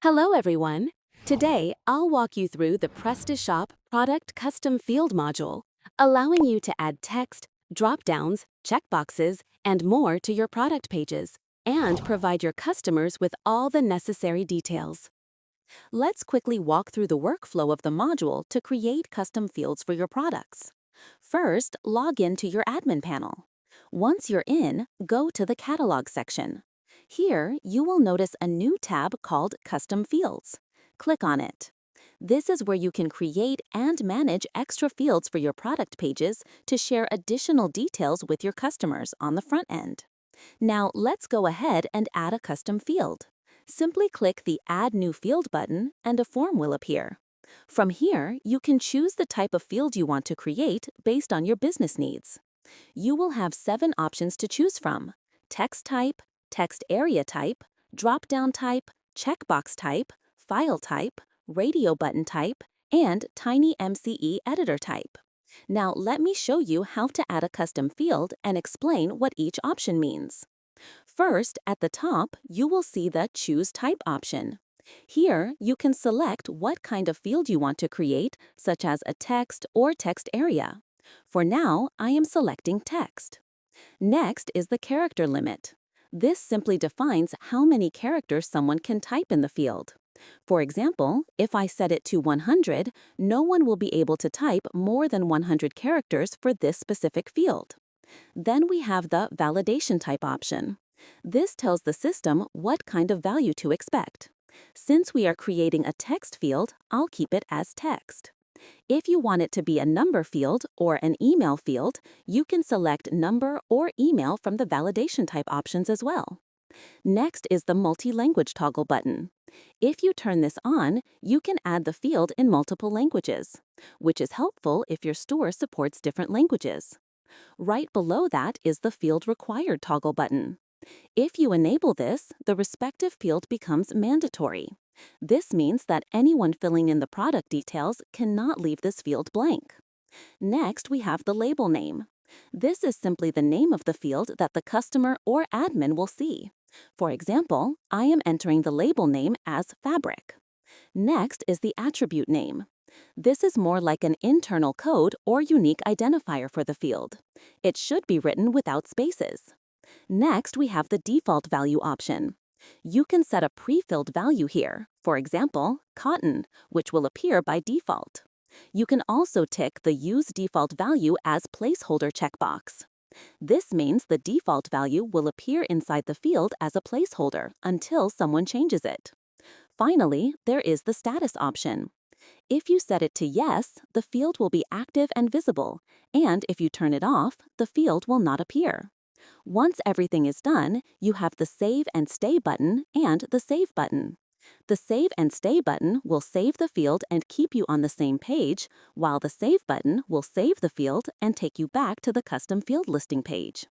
Hello everyone! Today, I'll walk you through the Prestashop Product Custom Field module, allowing you to add text, drop-downs, checkboxes, and more to your product pages, and provide your customers with all the necessary details. Let's quickly walk through the workflow of the module to create custom fields for your products. First, log in to your admin panel. Once you're in, go to the Catalog section. Here, you will notice a new tab called Custom Fields. Click on it. This is where you can create and manage extra fields for your product pages to share additional details with your customers on the front end. Now, let's go ahead and add a custom field. Simply click the Add New Field button and a form will appear. From here, you can choose the type of field you want to create based on your business needs. You will have 7 options to choose from: text type, text area type, drop-down type, checkbox type, file type, radio button type, and TinyMCE editor type. Now let me show you how to add a custom field and explain what each option means. First, at the top, you will see the Choose Type option. Here, you can select what kind of field you want to create, such as a text or text area. For now, I am selecting text. Next is the character limit. This simply defines how many characters someone can type in the field. For example, if I set it to 100, no one will be able to type more than 100 characters for this specific field. Then we have the Validation Type option. This tells the system what kind of value to expect. Since we are creating a text field, I'll keep it as text. If you want it to be a number field or an email field, you can select number or email from the validation type options as well. Next is the multi-language toggle button. If you turn this on, you can add the field in multiple languages, which is helpful if your store supports different languages. Right below that is the Field Required toggle button. If you enable this, the respective field becomes mandatory. This means that anyone filling in the product details cannot leave this field blank. Next, we have the label name. This is simply the name of the field that the customer or admin will see. For example, I am entering the label name as fabric. Next is the attribute name. This is more like an internal code or unique identifier for the field. It should be written without spaces. Next, we have the default value option. You can set a pre-filled value here, for example, cotton, which will appear by default. You can also tick the Use Default Value as Placeholder checkbox. This means the default value will appear inside the field as a placeholder until someone changes it. Finally, there is the Status option. If you set it to Yes, the field will be active and visible, and if you turn it off, the field will not appear. Once everything is done, you have the Save and Stay button and the Save button. The Save and Stay button will save the field and keep you on the same page, while the Save button will save the field and take you back to the custom field listing page.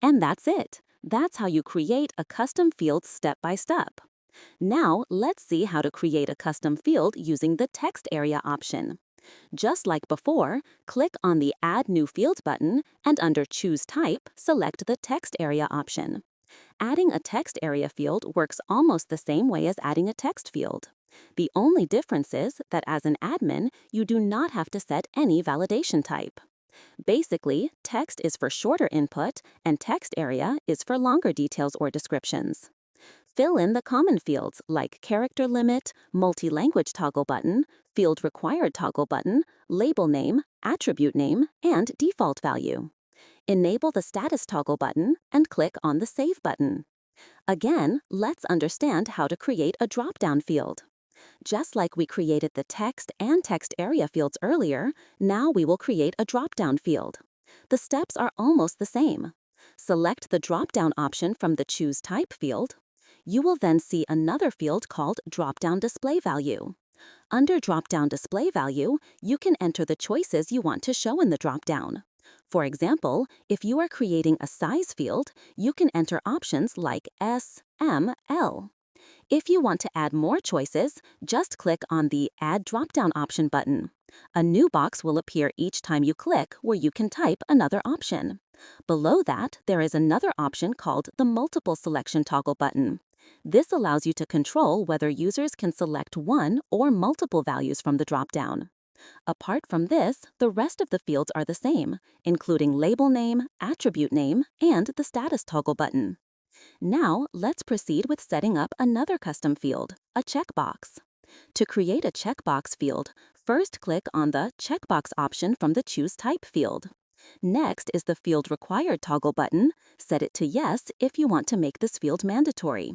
And that's it. That's how you create a custom field step by step. Now, let's see how to create a custom field using the text area option. Just like before, click on the Add New Field button and under Choose Type, select the text area option. Adding a text area field works almost the same way as adding a text field. The only difference is that as an admin, you do not have to set any validation type. Basically, text is for shorter input and text area is for longer details or descriptions. Fill in the common fields like character limit, multi-language toggle button, field required toggle button, label name, attribute name, and default value. Enable the status toggle button and click on the Save button. Again, let's understand how to create a drop-down field. Just like we created the text and text area fields earlier, now we will create a drop-down field. The steps are almost the same. Select the drop-down option from the Choose Type field. You will then see another field called Drop-Down Display Value. Under Drop-Down Display Value, you can enter the choices you want to show in the drop-down. For example, if you are creating a size field, you can enter options like S, M, L. If you want to add more choices, just click on the Add Drop-Down Option button. A new box will appear each time you click where you can type another option. Below that, there is another option called the Multiple Selection toggle button. This allows you to control whether users can select one or multiple values from the dropdown. Apart from this, the rest of the fields are the same, including label name, attribute name, and the status toggle button. Now, let's proceed with setting up another custom field, a checkbox. To create a checkbox field, first click on the checkbox option from the Choose Type field. Next is the Field Required toggle button. Set it to Yes if you want to make this field mandatory.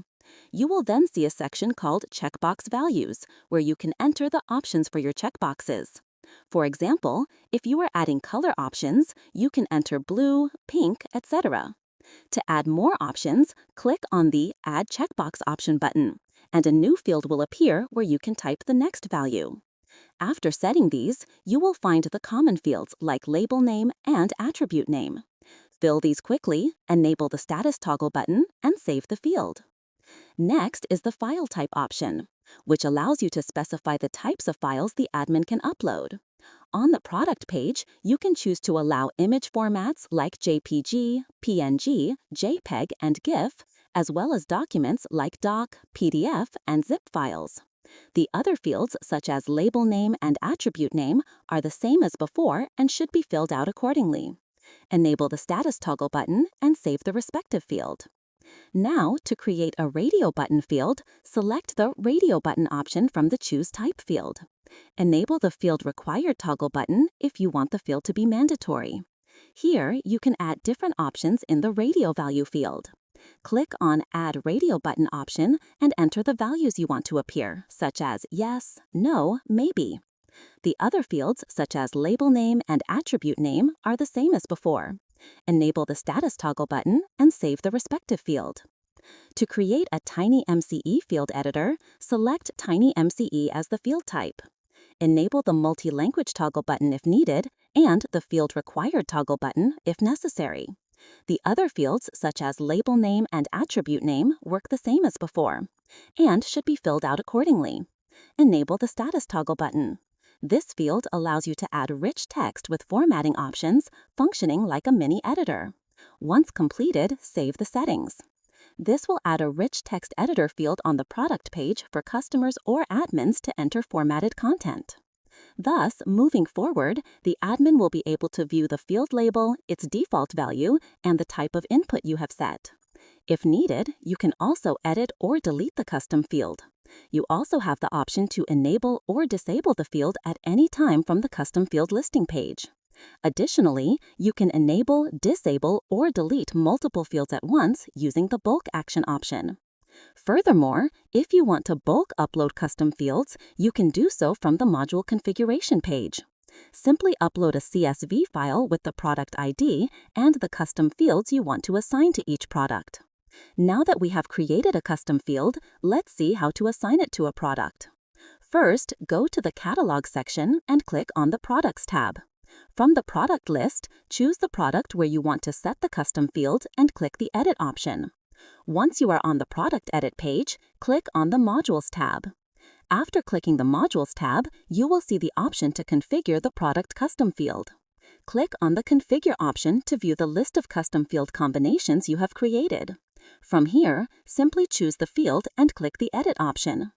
You will then see a section called Checkbox Values, where you can enter the options for your checkboxes. For example, if you are adding color options, you can enter blue, pink, etc. To add more options, click on the Add Checkbox option button, and a new field will appear where you can type the next value. After setting these, you will find the common fields like label name and attribute name. Fill these quickly, enable the status toggle button, and save the field. Next is the File Type option, which allows you to specify the types of files the admin can upload. On the product page, you can choose to allow image formats like JPG, PNG, JPEG, and GIF, as well as documents like doc, PDF, and zip files. The other fields, such as label name and attribute name, are the same as before and should be filled out accordingly. Enable the status toggle button and save the respective field. Now, to create a radio button field, select the Radio button option from the Choose Type field. Enable the Field Required toggle button if you want the field to be mandatory. Here, you can add different options in the radio value field. Click on Add Radio button option and enter the values you want to appear, such as yes, no, maybe. The other fields, such as label name and attribute name, are the same as before. Enable the status toggle button and save the respective field. To create a TinyMCE field editor, select TinyMCE as the field type. Enable the multi-language toggle button if needed and the Field Required toggle button if necessary. The other fields, such as label name and attribute name, work the same as before and should be filled out accordingly. Enable the status toggle button. This field allows you to add rich text with formatting options, functioning like a mini editor. Once completed, save the settings. This will add a rich text editor field on the product page for customers or admins to enter formatted content. Thus, moving forward, the admin will be able to view the field label, its default value, and the type of input you have set. If needed, you can also edit or delete the custom field. You also have the option to enable or disable the field at any time from the custom field listing page. Additionally, you can enable, disable, or delete multiple fields at once using the bulk action option. Furthermore, if you want to bulk upload custom fields, you can do so from the module configuration page. Simply upload a CSV file with the product ID and the custom fields you want to assign to each product. Now that we have created a custom field, let's see how to assign it to a product. First, go to the Catalog section and click on the Products tab. From the product list, choose the product where you want to set the custom field and click the Edit option. Once you are on the Product Edit page, click on the Modules tab. After clicking the Modules tab, you will see the option to configure the product custom field. Click on the Configure option to view the list of custom field combinations you have created. From here, simply choose the field and click the Edit option.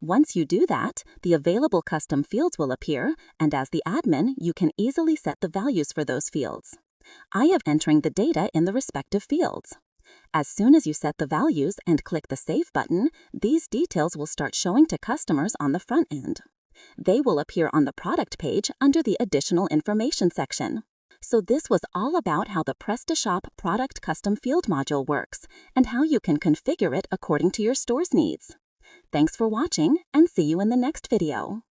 Once you do that, the available custom fields will appear, and as the admin, you can easily set the values for those fields. I am entering the data in the respective fields. As soon as you set the values and click the Save button, these details will start showing to customers on the front end. They will appear on the product page under the Additional Information section. So this was all about how the Prestashop Product Custom Field module works and how you can configure it according to your store's needs. Thanks for watching, and see you in the next video.